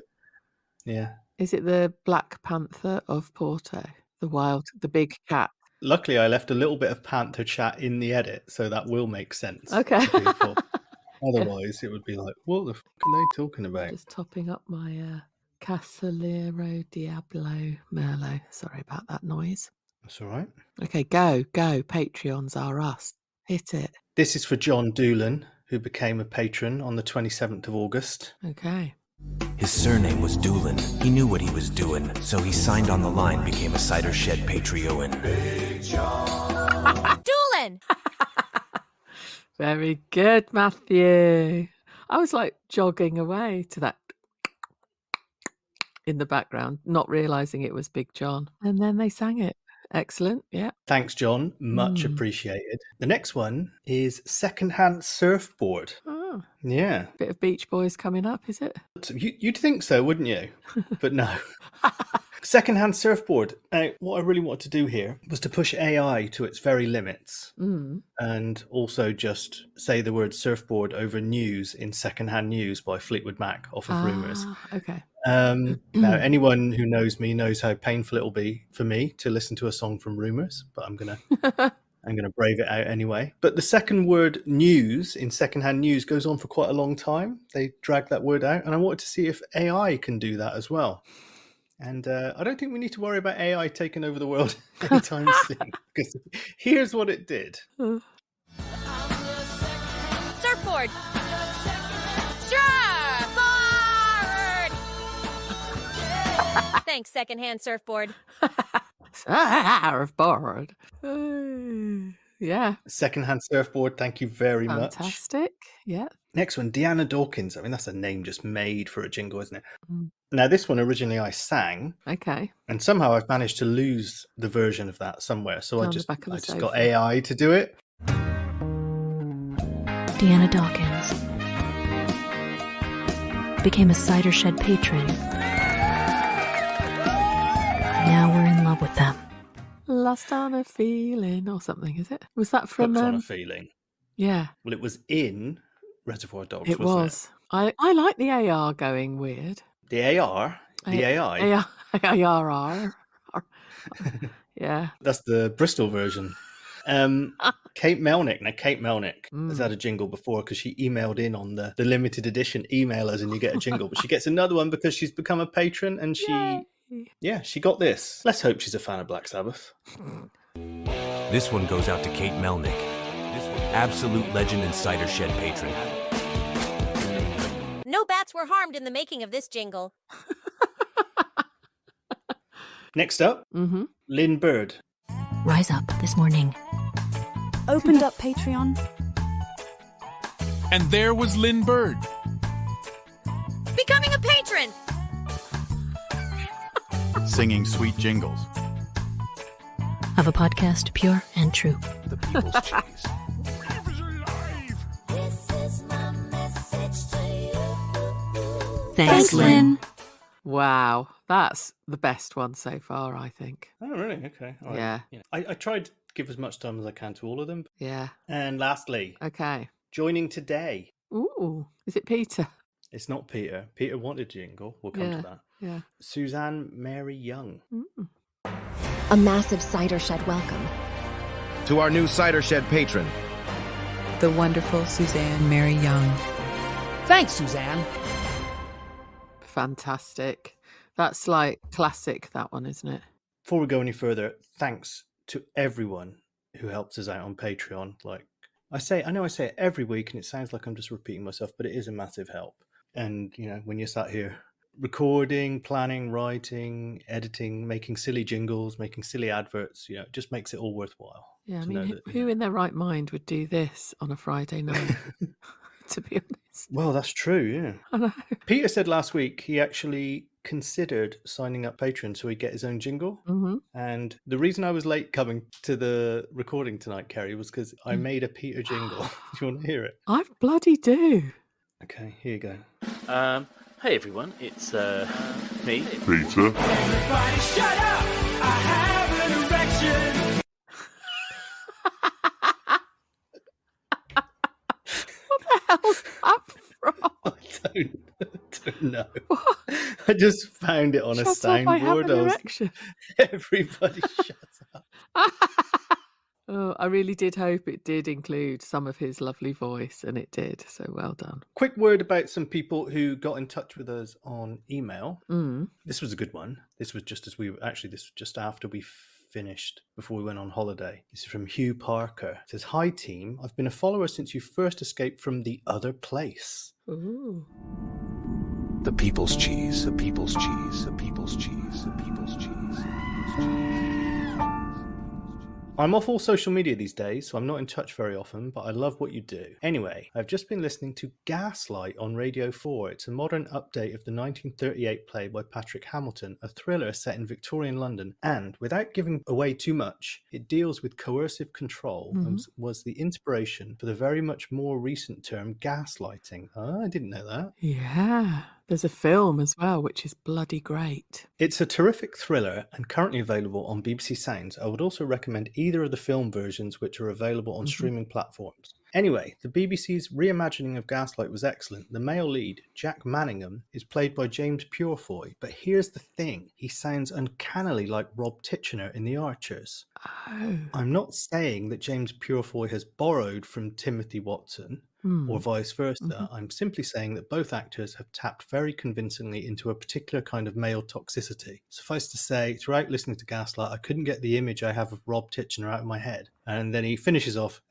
Yeah. Is it the Black Panther of Porto? The big cat? Luckily, I left a little bit of panther chat in the edit, so that will make sense. Okay. To people. Otherwise, it would be like, what the fuck are they talking about? Just topping up my Casalero Diablo Merlot. Sorry about that noise. That's all right. Okay, go. Patreons are us. Hit it. This is for John Doolan, who became a patron on the 27th of August. Okay. His surname was Doolin. He knew what he was doing, so he signed on the line, became a cider shed Patreon. Doolin! Very good, Matthew. I was like jogging away to that in the background, not realising it was Big John. And then they sang it. Excellent, yeah. Thanks, John. Much appreciated. The next one is Secondhand Surfboard. Oh, yeah. Bit of Beach Boys coming up, is it? You'd think so, wouldn't you? But no. Secondhand Surfboard. Now, what I really wanted to do here was to push AI to its very limits and also just say the word surfboard over news in Secondhand News by Fleetwood Mac off of Rumours. Okay. Now, anyone who knows me knows how painful it'll be for me to listen to a song from Rumours, but I'm gonna brave it out anyway. But the second word news in Secondhand News goes on for quite a long time. They drag that word out, and I wanted to see if AI can do that as well. And I don't think we need to worry about AI taking over the world anytime soon, because here's what it did. Surfboard! Surfboard! Thanks, secondhand surfboard. Surfboard. Yeah. Secondhand Surfboard, thank you very much. Fantastic. Yeah. Next one, Deanna Dawkins. I mean, that's a name just made for a jingle, isn't it? Now, this one originally I sang. Okay. And somehow I've managed to lose the version of that somewhere. So I just sofa. got AI to do it. Deanna Dawkins became a cider shed patron. Now we're in love with them. Lost on a Feeling or something, is it? Was that from... Hooked on a Feeling. Yeah. Well, it was in Reservoir Dogs, It wasn't was. I like the AR going weird. The AR? The AI? ARR. Yeah. That's the Bristol version. Kate Melnick. Now, Kate Melnick has had a jingle before because she emailed in on the limited edition emailers and you get a jingle. But she gets another one because she's become a patron and she Yeah, she got this. Let's hope she's a fan of Black Sabbath. This one goes out to Kate Melnick, absolute legend and cider shed patron. No bats were harmed in the making of this jingle. Next up, Lynn Bird. Rise up this morning. Opened up Patreon. And there was Lynn Bird. Becoming a patron! Singing sweet jingles. Of a podcast pure and true. The people's cheese. Thanks, Lynn. Wow, that's the best one so far, I think. Oh, really? Okay. All right. Yeah. I tried to give as much time as I can to all of them. Yeah. And lastly, Okay. joining today. Ooh, is it Peter? It's not Peter. Peter wanted jingle. We'll come to that. Yeah. Suzanne Mary Young. A massive cider shed welcome. To our new cider shed patron, the wonderful Suzanne Mary Young. Thanks, Suzanne. Fantastic. That's like classic, that one, isn't it? Before we go any further, thanks to everyone who helps us out on Patreon. Like I know I say it every week and it sounds like I'm just repeating myself, but it is a massive help. And, you know, when you're sat here recording, planning, writing, editing, making silly jingles, making silly adverts, you know, it just makes it all worthwhile. Yeah, I mean, who in their right mind would do this on a Friday night, to be honest? Well, that's true, yeah. I know. Peter said last week he actually considered signing up Patreon so he'd get his own jingle. And the reason I was late coming to the recording tonight, Keri, was because I made a Peter jingle. Do you want to hear it? I bloody do. Okay, here you go. Hey everyone, it's me. Peter. Everybody shut up! I have an erection! What the hell's that from? I don't know. What? I just found it on a Shut up, I have soundboard. an erection. Everybody shut up. Oh, I really did hope it did include some of his lovely voice, and it did. So well done. Quick word about some people who got in touch with us on email. This was a good one. This was just after we finished, before we went on holiday. This is from Hugh Parker. It says, "Hi team, I've been a follower since you first escaped from the other place." Ooh. The people's cheese. The people's cheese. The people's cheese. The people's cheese. The people's cheese. I'm off all social media these days, so I'm not in touch very often, but I love what you do. Anyway, I've just been listening to Gaslight on Radio 4. It's a modern update of the 1938 play by Patrick Hamilton, a thriller set in Victorian London, and, without giving away too much, it deals with coercive control and was the inspiration for the very much more recent term gaslighting. Oh, I didn't know that. Yeah. There's a film as well, which is bloody great. It's a terrific thriller and currently available on BBC Sounds. I would also recommend either of the film versions, which are available on streaming platforms. Anyway, the BBC's reimagining of Gaslight was excellent. The male lead, Jack Manningham, is played by James Purefoy. But here's the thing. He sounds uncannily like Rob Titchener in The Archers. Oh. I'm not saying that James Purefoy has borrowed from Timothy Watson or vice versa. I'm simply saying that both actors have tapped very convincingly into a particular kind of male toxicity. Suffice to say, throughout listening to Gaslight, I couldn't get the image I have of Rob Titchener out of my head. And then he finishes off,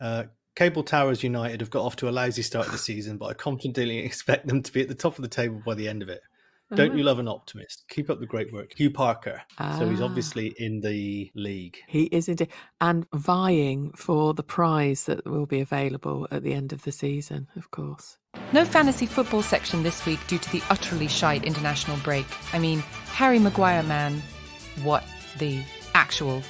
Cable Towers United have got off to a lousy start of the season, but I confidently expect them to be at the top of the table by the end of it. Don't you love an optimist? Keep up the great work. Hugh Parker. So he's obviously in the league. He is indeed. And vying for the prize that will be available at the end of the season, of course. No fantasy football section this week due to the utterly shite international break. I mean, Harry Maguire, man. What the actual...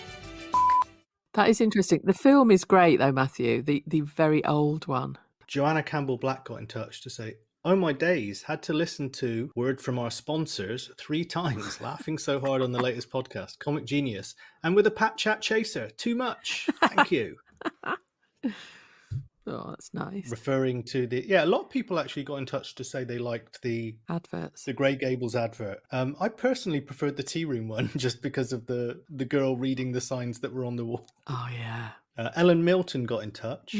That is interesting. The film is great, though, Matthew. The very old one. Joanna Campbell-Black got in touch to say, "Oh my days, had to listen to word from our sponsors 3 times, laughing so hard on the latest podcast. Comic genius. And with a Pat Chat chaser. Too much. Thank you." Oh, that's nice. Referring to a lot of people actually got in touch to say they liked the adverts, the Grey Gables advert. I personally preferred the tea room one just because of the girl reading the signs that were on the wall. Oh, yeah. Ellen Milton got in touch.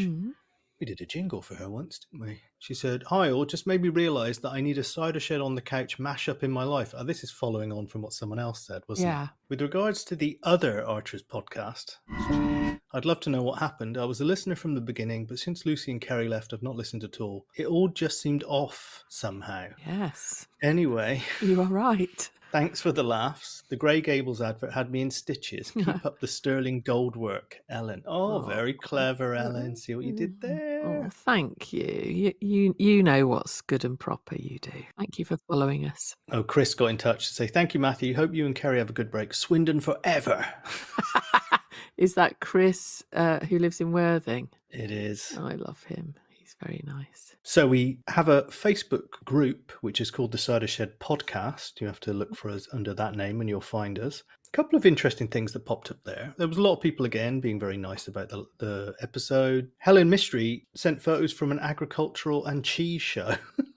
We did a jingle for her once, didn't we? She said, "Hi all, just made me realise that I need a cider shed on the couch mashup in my life." Oh, this is following on from what someone else said, wasn't Yeah. it? With regards to the other Archers podcast, I'd love to know what happened. I was a listener from the beginning, but since Lucy and Keri left, I've not listened at all. It all just seemed off somehow. Yes. Anyway. You are right. Thanks for the laughs. The Grey Gables advert had me in stitches. Keep up the sterling gold work, Ellen. Oh, very clever, Ellen. See what you did there? Oh, thank you. You know what's good and proper, you do. Thank you for following us. Oh, Chris got in touch to say, thank you, Matthew. Hope you and Keri have a good break. Swindon forever. Is that Chris who lives in Worthing? It is. I love him. He's very nice. So we have a Facebook group, which is called the Cider Shed Podcast. You have to look for us under that name and you'll find us. A couple of interesting things that popped up there. There was a lot of people, again, being very nice about the episode. Helen Mystery sent photos from an agricultural and cheese show.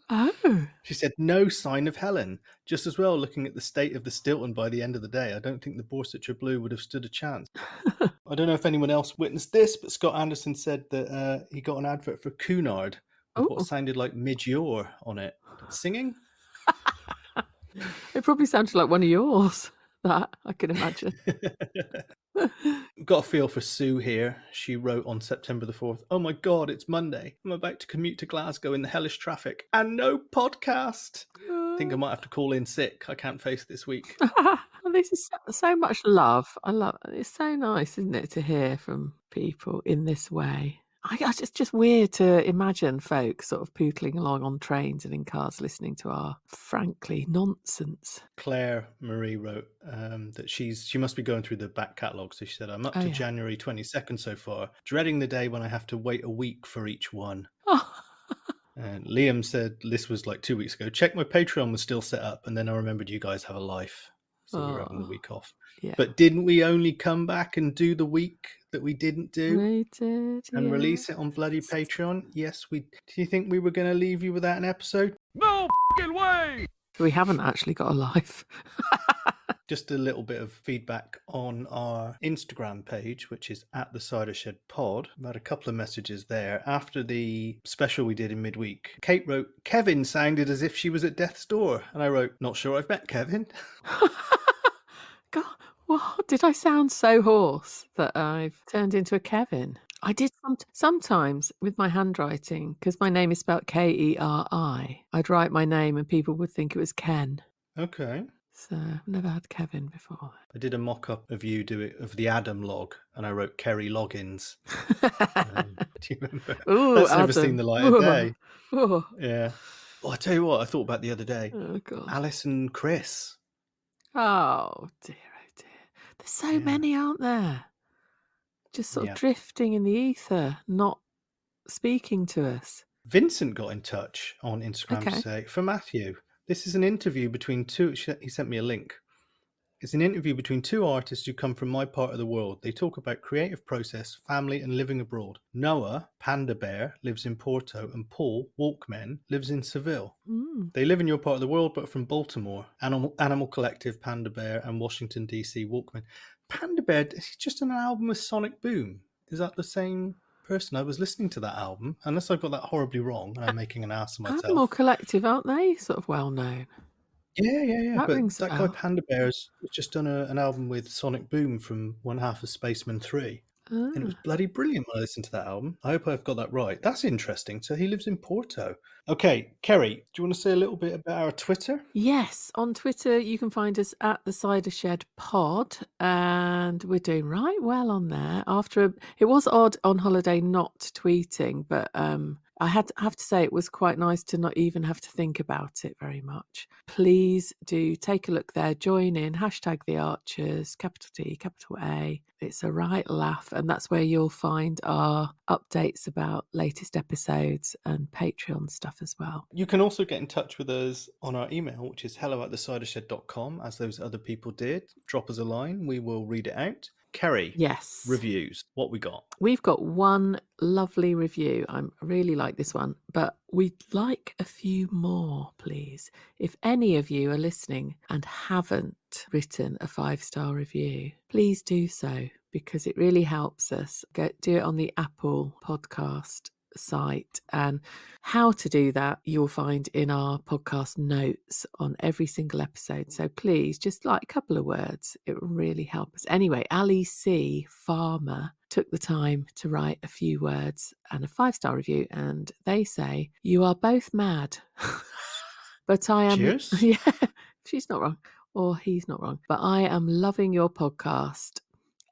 Oh. She said, no sign of Helen. Just as well, looking at the state of the Stilton by the end of the day, I don't think the Borsetshire Blue would have stood a chance. I don't know if anyone else witnessed this, but Scott Anderson said that he got an advert for Cunard with what sounded like Midge-Ure on it. Singing? It probably sounded like one of yours, that, I can imagine. Got a feel for Sue here. She wrote on September the 4th, "Oh my God, it's Monday. I'm about to commute to Glasgow in the hellish traffic and no podcast. I think I might have to call in sick. I can't face this week." Well, this is so much love. I love it. It's so nice, isn't it, to hear from people in this way. It's just weird to imagine folks sort of pootling along on trains and in cars listening to our, frankly, nonsense. Claire Marie wrote that she must be going through the back catalogue. So she said, "I'm up to January 22nd so far, dreading the day when I have to wait a week for each one." And Liam said, this was like 2 weeks ago, "Check my Patreon was still set up, and then I remembered you guys have a life. So we were having the week off." Yeah. But didn't we only come back and do the week that we didn't do? We did, and release it on bloody Patreon? Yes, we. Do you think we were going to leave you without an episode? No f***ing way! We haven't actually got a life. Just a little bit of feedback on our Instagram page, which is at the Cider Shed Pod. I've had a couple of messages there. After the special we did in midweek, Kate wrote, "Kevin sounded as if she was at death's door." And I wrote, "Not sure I've met Kevin." God, what? Did I sound so hoarse that I've turned into a Kevin? I did sometimes with my handwriting, because my name is spelled Keri. I'd write my name and people would think it was Ken. Okay. So I've never had Kevin before. I did a mock-up of you of the Adam log, and I wrote Keri Loggins. Do you remember? Ooh, That's Adam. never seen the light of day. Ooh. Yeah. Well, I tell you what, I thought about the other day. Oh, God. Alice and Chris. Oh, dear, oh, dear. There's so many, aren't there? Just sort of drifting in the ether, not speaking to us. Vincent got in touch on Instagram to say, "For Matthew, this is an interview between two..." He sent me a link. It's an interview between two artists who come from my part of the world. They talk about creative process, family, and living abroad. Noah, Panda Bear, lives in Porto, and Paul, Walkmen, lives in Seville. They live in your part of the world, but from Baltimore. Animal Collective, Panda Bear, and Washington, D.C., Walkmen. Panda Bear, is just an album with Sonic Boom. Is that the same person? I was listening to that album, unless I've got that horribly wrong, and I'm making an ass of myself. Animal Collective, aren't they sort of well known? Yeah. That But rings a that guy bell. Panda Bear's just done an album with Sonic Boom from one half of Spaceman 3. And it was bloody brilliant when I listened to that album. I hope I've got that right. That's interesting. So he lives in Porto. Okay, Keri, do you want to say a little bit about our Twitter? Yes, on Twitter you can find us at the Cider Shed Pod, and we're doing right well on there. It was odd on holiday not tweeting, but I have to say it was quite nice to not even have to think about it very much. Please do take a look there, join in, hashtag the Archers, capital T, capital A. It's a right laugh, and that's where you'll find our updates about latest episodes and Patreon stuff as well. You can also get in touch with us on our email, which is hello@thecidershed.com, as those other people did. Drop us a line, we will read it out. Keri, yes, reviews, what we got? We've got one lovely review. I really like this one, but we'd like a few more, please. If any of you are listening and haven't written a 5-star review, please do so, because it really helps us. Do it on the Apple podcast site. And how to do that you'll find in our podcast notes on every single episode. So please, just like a couple of words, it will really help us. Anyway, Ali C. Farmer took the time to write a few words and a 5-star review, and they say, "You are both mad." But I am... Cheers. Yeah, she's not wrong, or he's not wrong. But I am loving your podcast.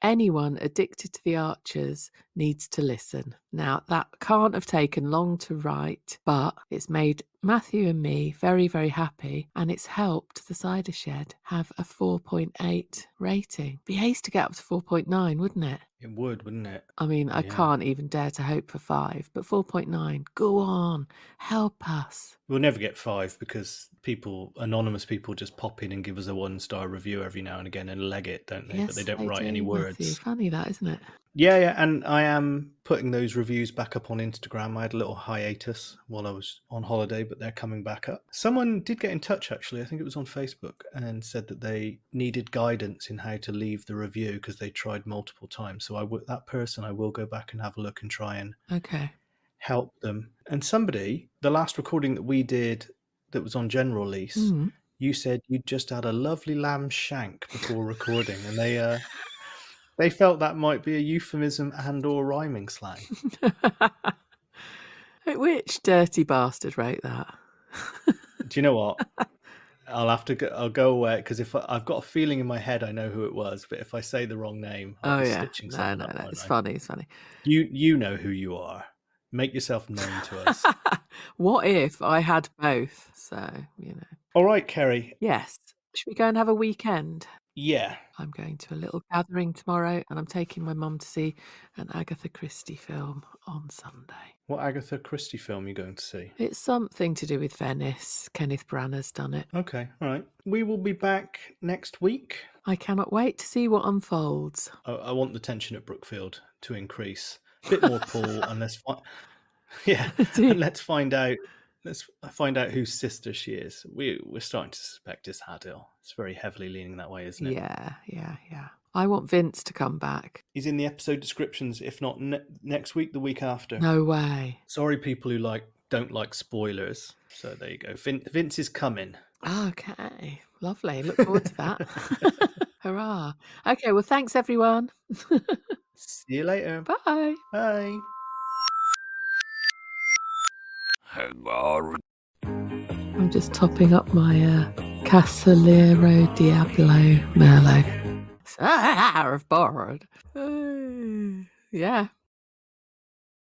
Anyone addicted to the Archers needs to listen. Now, that can't have taken long to write, but it's made Matthew and me very, very happy, and it's helped the Cider Shed have a 4.8 rating. Be ace to get up to 4.9, wouldn't it? It would, wouldn't it? I mean, I can't even dare to hope for 5, but 4.9, go on, help us. We'll never get 5 because anonymous people just pop in and give us a 1-star review every now and again and leg it, don't they? Yes, but they don't write do, any words. Matthew. Funny that, isn't it? Yeah, and I am putting those reviews back up on Instagram. I had a little hiatus while I was on holiday, but they're coming back up. Someone did get in touch, actually, I think it was on Facebook, and said that they needed guidance in how to leave the review because they tried multiple times. So that person, I will go back and have a look and try and help them. And somebody, the last recording that we did that was on general lease, you said you just had a lovely lamb shank before recording, and they felt that might be a euphemism and or rhyming slang. Which dirty bastard wrote that? Do you know what? I'll go away because if I've got a feeling in my head I know who it was, but if I say the wrong name, I'll be stitching something up. No, it's funny. It's funny. You know who you are. Make yourself known to us. What if I had both? So, All right, Keri. Yes. Should we go and have a weekend? Yeah. I'm going to a little gathering tomorrow, and I'm taking my mum to see an Agatha Christie film on Sunday. What Agatha Christie film are you going to see? It's something to do with Venice. Kenneth Branagh's done it. Okay, all right. We will be back next week. I cannot wait to see what unfolds. I want the tension at Brookfield to increase. A bit more Paul, and let's find out. Let's find out whose sister she is. We're starting to suspect it's Hadil. It's very heavily leaning that way, isn't it? Yeah. I want Vince to come back. He's in the episode descriptions, if not next week, the week after. No way. Sorry, people who don't like spoilers. So there you go. Vince is coming. Okay, lovely. Look forward to that. Hurrah. Okay, well, thanks, everyone. See you later. Bye. Bye. I'm just topping up my Casillero Diablo Merlot. Of board. Yeah.